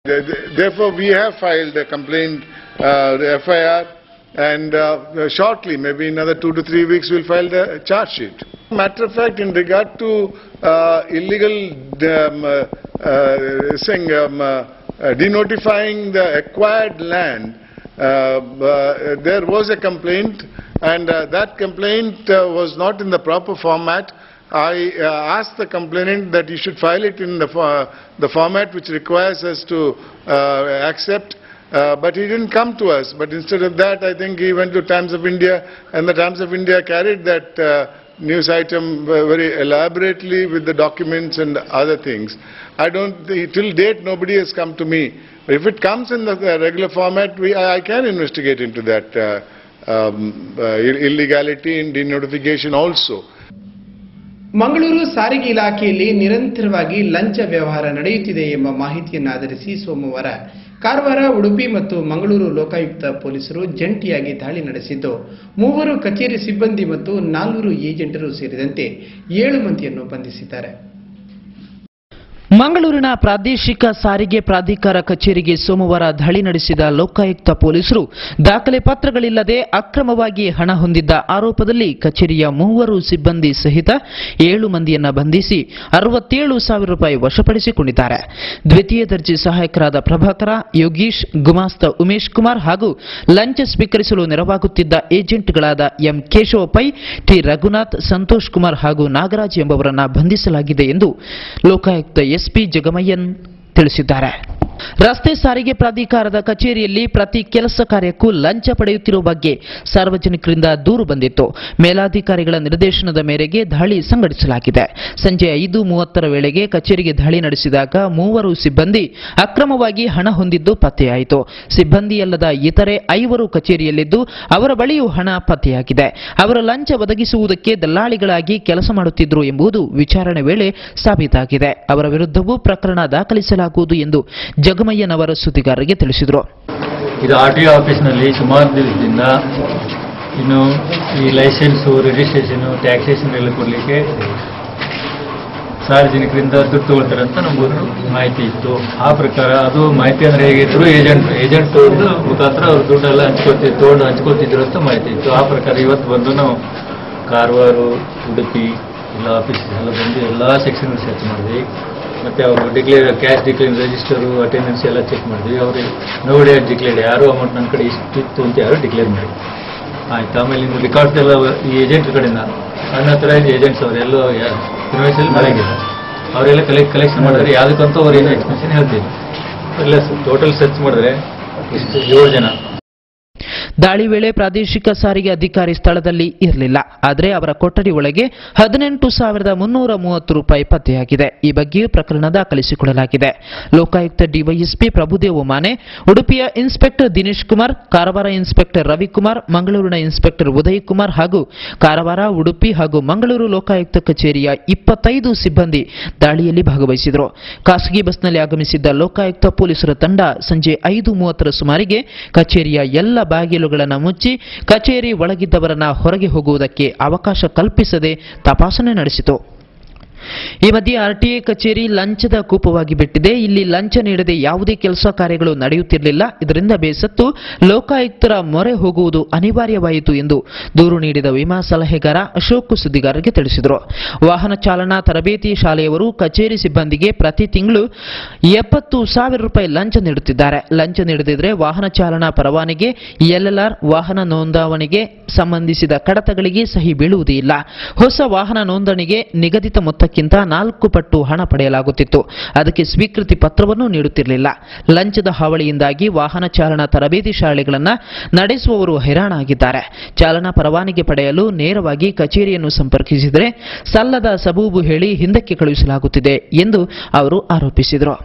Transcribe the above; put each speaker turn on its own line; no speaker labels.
Therefore, we have filed a complaint, the FIR, and shortly, maybe in another 2 to 3 weeks, we'll file the charge sheet. Matter of fact, in regard to illegal denotifying the acquired land, there was a complaint, and that complaint was not in the proper format. I asked the complainant that he should file it in the format which requires us to accept, but he didn't come to us. But instead of that, I think he went to Times of India, and the Times of India carried that news item very elaborately with the documents and other things. Till date, nobody has come to me. If it comes in the regular format, I can investigate into that illegality in denotification also.
Mangaluru ಸಾರಿಗೆ ಇಲಾಖೆಯಲ್ಲಿ ನಿರಂತರವಾಗಿ ಲಂಚ ವ್ಯವಹಾರ ನಡೆಯುತ್ತಿದೆ ಎಂಬ ಮಾಹಿತಿಯನ್ನು ಆಧರಿಸಿ ಸೋಮವಾರ ಕಾರವಾರ, ಉಡುಪಿ ಮತ್ತು ಮಂಗಳೂರು ಲೋಕಾಯುಕ್ತ ಪೊಲೀಸರು ಜಂಟಿಯಾಗಿ ದಾಳಿ ನಡೆಸಿದ್ದು 3 ಕಚೇರಿ ಸಿಬ್ಬಂದಿ ಮತ್ತು 4 ಏಜೆಂಟರು ಸೇರಿದಂತೆ 7 ಮಂದಿಯನ್ನು ಬಂಧಿಸಿದ್ದಾರೆ.
ಮಂಗಳೂರಿನ ಪ್ರಾದೇಶಿಕ ಸಾರಿಗೆ ಪ್ರಾಧಿಕಾರ ಕಚೇರಿಗೆ ಸೋಮವಾರ ದಾಳಿ ನಡೆಸಿದ ಲೋಕಾಯುಕ್ತ ಪೊಲೀಸರು ದಾಖಲೆ ಪತ್ರಗಳಿಲ್ಲದೆ ಅಕ್ರಮವಾಗಿ ಹಣ ಹೊಂದಿದ್ದ ಆರೋಪದಲ್ಲಿ ಕಚೇರಿಯ 3 ಸಿಬ್ಬಂದಿ ಸಹಿತ 7 ಮಂದಿಯನ್ನ ಬಂಧಿಸಿ 67,000 ರೂಪಾಯಿ ವಶಪಡಿಸಿಕೊಂಡಿದ್ದಾರೆ. ದ್ವಿತೀಯ ದರ್ಜೆ ಸಹಾಯಕರಾದ ಪ್ರಭಾಕರ, ಯೋಗೀಶ್, ಗುಮಾಸ್ತ ಉಮೇಶ್ ಕುಮಾರ್ ಹಾಗೂ ಲಂಚ ಸ್ವೀಕರಿಸಲು ನೆರವಾಗುತ್ತಿದ್ದ ಏಜೆಂಟ್ಗಳಾದ ಎಂ ಕೇಶವ ಪೈ, ಟಿ ರಘುನಾಥ್, ಸಂತೋಷ್ ಕುಮಾರ್ ಹಾಗೂ ನಾಗರಾಜ್ ಎಂಬವರನ್ನ ಬಂಧಿಸಲಾಗಿದೆ ಎಂದು ಲೋಕಾಯುಕ್ತ ಎಸ್ಪಿ ಜಗಮಯ್ಯನ್ ತಿಳಿಸಿದ್ದಾರೆ. ರಸ್ತೆ ಸಾರಿಗೆ ಪ್ರಾಧಿಕಾರದ ಕಚೇರಿಯಲ್ಲಿ ಪ್ರತಿ ಕೆಲಸ ಕಾರ್ಯಕ್ಕೂ ಲಂಚ ಪಡೆಯುತ್ತಿರುವ ಬಗ್ಗೆ ಸಾರ್ವಜನಿಕರಿಂದ ದೂರು ಬಂದಿತ್ತು. ಮೇಲಾಧಿಕಾರಿಗಳ ನಿರ್ದೇಶನದ ಮೇರೆಗೆ ದಾಳಿ ಸಂಘಟಿಸಲಾಗಿದೆ. ಸಂಜೆ 5:30 ವೇಳೆಗೆ ಕಚೇರಿಗೆ ದಾಳಿ ನಡೆಸಿದಾಗ 3 ಸಿಬ್ಬಂದಿ ಅಕ್ರಮವಾಗಿ ಹಣ ಹೊಂದಿದ್ದು ಪತ್ತೆಯಾಯಿತು. ಸಿಬ್ಬಂದಿಯಲ್ಲದ ಇತರೆ 5 ಕಚೇರಿಯಲ್ಲಿದ್ದು ಅವರ ಬಳಿಯೂ ಹಣ ಪತ್ತೆಯಾಗಿದೆ. ಅವರು ಲಂಚ ಒದಗಿಸುವುದಕ್ಕೆ ದಲ್ಲಾಳಿಗಳಾಗಿ ಕೆಲಸ ಮಾಡುತ್ತಿದ್ದರು ಎಂಬುದು ವಿಚಾರಣೆ ವೇಳೆ ಸಾಬೀತಾಗಿದೆ. ಅವರ ವಿರುದ್ಧವೂ ಪ್ರಕರಣ ದಾಖಲಿಸಲಾಗುವುದು ಎಂದು ಜಗಮಯ್ಯನವರ ಸುದ್ದಿಗಾರರಿಗೆ ತಿಳಿಸಿದರು.
ಇದು ಆರ್ಟಿಒ ಆಫೀಸ್ನಲ್ಲಿ ಸುಮಾರು ದಿವಸದಿಂದ ಇನ್ನು ಈ ಲೈಸೆನ್ಸು, ರಿಜಿಸ್ಟ್ರೇಷನ್, ಟ್ಯಾಕ್ಸೇಷನ್ ಎಲ್ಲ ಕೊಡಲಿಕ್ಕೆ ಸಾರ್ವಜನಿಕರಿಂದ ದುಡ್ಡು ತಗೊಳ್ತಾರೆ ಅಂತ ನಮಗೊಂದು ಮಾಹಿತಿ ಇತ್ತು. ಆ ಪ್ರಕಾರ ಅದು ಮಾಹಿತಿ ಅಂದರೆ ಹೇಗಿದ್ರು ಏಜೆಂಟ್ ಮುಖಾಂತರ ಅವ್ರು ದುಡ್ಡೆಲ್ಲ ಹಂಚ್ಕೊತಿದ್ರು ಅಂತ ಮಾಹಿತಿ ಇತ್ತು. ಆ ಪ್ರಕಾರ ಇವತ್ತು ಬಂದು ನಾವು ಕಾರವಾರ, ಉಡುಪಿ ಎಲ್ಲ ಆಫೀಸ್ ಎಲ್ಲ ಬಂದು ಎಲ್ಲ ಸೆಕ್ಷನ್ ಸರ್ಚ್ ಮಾಡಿದ್ವಿ. ಮತ್ತು ಅವರು ಕ್ಯಾಶ್ ಡಿಕ್ಲೇರ್, ರಿಜಿಸ್ಟರು, ಅಟೆಂಡೆನ್ಸ್ ಎಲ್ಲ ಚೆಕ್ ಮಾಡಿದ್ವಿ. ಅವ್ರಿಗೆ ನೋ ಡೇಟ್ ಡಿಕ್ಲೇರ್, ಯಾರು ಅಮೌಂಟ್ ನನ್ನ ಕಡೆ ಇಷ್ಟಿತ್ತು ಅಂತ ಯಾರು ಡಿಕ್ಲೇರ್ ಮಾಡಿ ಆಯ್ತು. ಆಮೇಲೆ ಇನ್ನು ರೆಕಾರ್ಡ್ಸ್ ಎಲ್ಲ ಈ ಏಜೆಂಟ್ ಕಡೆಯಿಂದ ನನ್ನ ಹತ್ರ ಏಜೆಂಟ್ಸ್ ಅವರೆಲ್ಲೋ ಇನ್ವಾಯ್ಸಲ್ಲಿ ಮಳೆಗಿಲ್ಲ, ಅವರೆಲ್ಲ ಕಲೆಕ್ಷನ್ ಮಾಡಿದ್ರೆ ಯಾವುದಕ್ಕಂತೂ ಅವ್ರು ಏನೋ ಎಕ್ಸ್ಪೆನ್ಷನ್ ಹೇಳ್ತೀನಿ. ಎಲ್ಲ ಟೋಟಲ್ ಸರ್ಚ್ ಮಾಡಿದ್ರೆ ಇಷ್ಟು 7 ಜನ.
ದಾಳಿ ವೇಳೆ ಪ್ರಾದೇಶಿಕ ಸಾರಿಗೆ ಅಧಿಕಾರಿ ಸ್ಥಳದಲ್ಲಿ ಇರಲಿಲ್ಲ. ಆದರೆ ಅವರ ಕೊಠಡಿ ಒಳಗೆ 18,330 ರೂಪಾಯಿ ಪತ್ತೆಯಾಗಿದೆ. ಈ ಬಗ್ಗೆ ಪ್ರಕರಣ ದಾಖಲಿಸಿಕೊಳ್ಳಲಾಗಿದೆ. ಲೋಕಾಯುಕ್ತ ಡಿವೈಎಸ್ಪಿ ಪ್ರಭುದೇವ್ ಉಮಾನೆ, ಉಡುಪಿಯ ಇನ್ಸ್ಪೆಕ್ಟರ್ ದಿನೇಶ್ ಕುಮಾರ್, ಕಾರವಾರ ಇನ್ಸ್ಪೆಕ್ಟರ್ ರವಿಕುಮಾರ್, ಮಂಗಳೂರಿನ ಇನ್ಸ್ಪೆಕ್ಟರ್ ಉದಯ್ ಕುಮಾರ್ ಹಾಗೂ ಕಾರವಾರ, ಉಡುಪಿ ಹಾಗೂ ಮಂಗಳೂರು ಲೋಕಾಯುಕ್ತ ಕಚೇರಿಯ 25 ಸಿಬ್ಬಂದಿ ದಾಳಿಯಲ್ಲಿ ಭಾಗವಹಿಸಿದರು. ಖಾಸಗಿ ಬಸ್ನಲ್ಲಿ ಆಗಮಿಸಿದ್ದ ಲೋಕಾಯುಕ್ತ ಪೊಲೀಸರ ತಂಡ ಸಂಜೆ 5:30 ಸುಮಾರಿಗೆ ಕಚೇರಿಯ ಎಲ್ಲ ಬಾಗಿಲುಗಳನ್ನು ಮುಚ್ಚಿ ಕಚೇರಿ ಒಳಗಿದ್ದವರನ್ನ ಹೊರಗೆ ಹೋಗುವುದಕ್ಕೆ ಅವಕಾಶ ಕಲ್ಪಿಸದೆ ತಪಾಸಣೆ ನಡೆಸಿತು. ಈ ಮಧ್ಯೆ ಆರ್ಟಿಎ ಕಚೇರಿ ಲಂಚದ ಕೂಪವಾಗಿ ಬಿಟ್ಟಿದೆ. ಇಲ್ಲಿ ಲಂಚ ನೀಡದೆ ಯಾವುದೇ ಕೆಲಸ ಕಾರ್ಯಗಳು ನಡೆಯುತ್ತಿರಲಿಲ್ಲ. ಇದರಿಂದ ಬೇಸತ್ತು ಲೋಕಾಯುಕ್ತರ ಮೊರೆ ಹೋಗುವುದು ಅನಿವಾರ್ಯವಾಯಿತು ಎಂದು ದೂರು ನೀಡಿದ ವಿಮಾ ಸಲಹೆಗಾರ ಅಶೋಕ್ ಸುದ್ದಿಗಾರರಿಗೆ ತಿಳಿಸಿದರು. ವಾಹನ ಚಾಲನಾ ತರಬೇತಿ ಶಾಲೆಯವರು ಕಚೇರಿ ಸಿಬ್ಬಂದಿಗೆ ಪ್ರತಿ ತಿಂಗಳು 70,000 ರೂಪಾಯಿ ಲಂಚ ನೀಡುತ್ತಿದ್ದಾರೆ. ಲಂಚ ನೀಡದಿದ್ದರೆ ವಾಹನ ಚಾಲನಾ ಪರವಾನಗಿ, LLR, ವಾಹನ ನೋಂದಾವಣಿಗೆ ಸಂಬಂಧಿಸಿದ ಕಡತಗಳಿಗೆ ಸಹಿ ಬೀಳುವುದಿಲ್ಲ. ಹೊಸ ವಾಹನ ನೋಂದಣಿಗೆ ನಿಗದಿತ ಮೊತ್ತಕ್ಕಿಂತ 4 ಪಟ್ಟು ಹಣ ಪಡೆಯಲಾಗುತ್ತಿತ್ತು. ಅದಕ್ಕೆ ಸ್ವೀಕೃತಿ ಪತ್ರವನ್ನು ನೀಡುತ್ತಿರಲಿಲ್ಲ. ಲಂಚದ ಹಾವಳಿಯಿಂದಾಗಿ ವಾಹನ ಚಾಲನಾ ತರಬೇತಿ ಶಾಲೆಗಳನ್ನು ನಡೆಸುವವರು ಹೈರಾಣಾಗಿದ್ದಾರೆ. ಚಾಲನಾ ಪರವಾನಗಿ ಪಡೆಯಲು ನೇರವಾಗಿ ಕಚೇರಿಯನ್ನು ಸಂಪರ್ಕಿಸಿದರೆ ಸಲ್ಲದ ಸಬೂಬು ಹೇಳಿ ಹಿಂದಕ್ಕೆ ಕಳುಹಿಸಲಾಗುತ್ತಿದೆ ಎಂದು ಅವರು ಆರೋಪಿಸಿದರು.